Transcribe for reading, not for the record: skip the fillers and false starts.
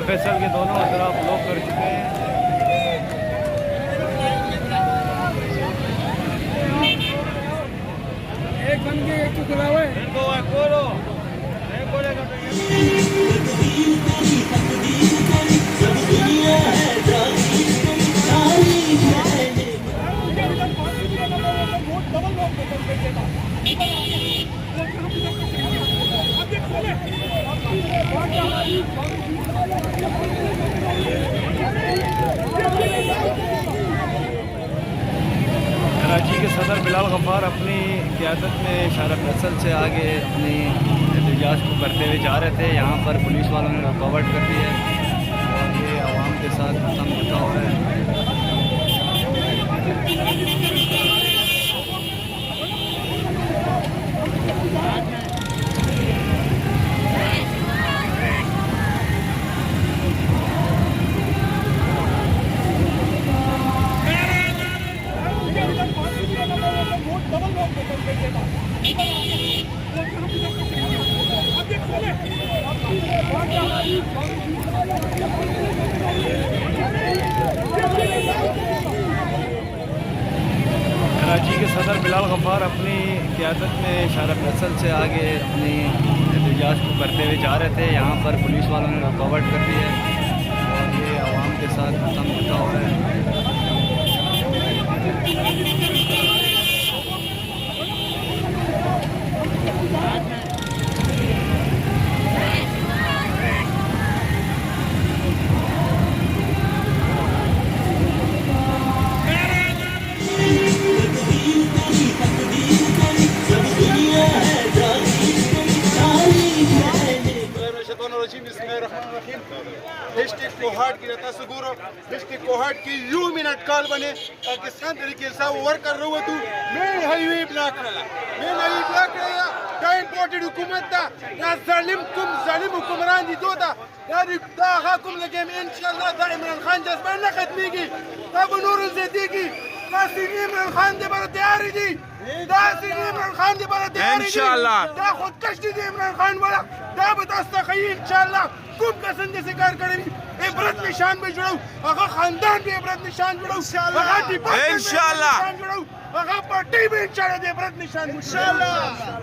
फैसल के दोनों तरफ ब्लॉक कर चुके हैं। एक बन के एक खुला हुआ है। कराची के सदर बिलाल गफ्फार अपनी क़यादत में शारा फैसल से आगे अपनी एहतजाज को करते हुए जा रहे थे। यहाँ पर पुलिस वालों ने रुकावट कर दी है और ये आवाम के साथ खत्म होता हो रहा है। कराची के सदर बिलाल गफ्फार अपनी क़यादत में शारा फैसल से आगे अपनी एहतजाज को करते हुए जा रहे थे। यहाँ पर पुलिस वालों ने रुकावट कर दी है और ये आवाम के साथ खत्म होता हो रहा है। डिस्ट्रिक्ट कोहाट की रहता सुगुरो डिस्ट्रिक्ट कोहाट की यू मिनट कॉल बने पाकिस्तान तरीके से वर्क कर रहा हूँ तू मैं हाईवे ब्लॉक रहा मैं हाईवे ब्लॉक रहा का इंपोर्टेड हुकूमत था ना जालिम हुक्मरान दी दो था दा हाकुम लगे इंशाल्लाह दा इमरान खान जज्बान ना खत्मी की दा बनूर ज़ैदी की दा सीनी इमरान खान दे पर तैयारी दी दा सीनी इमरान खान दे पर तैयारी इंशाल्लाह दा खुदकश दी इमरान खान वाला दा बतास्ता खई इंशाल्लाह कुम कसम जैसे कार करेंगे इबरत निशान में जुड़ाऊ अगर खानदान भी इबरत निशान जुड़ाऊ इंशाल्लाह पार्टी भी इंशाल्लाह इबरत निशान इंशाल्लाह।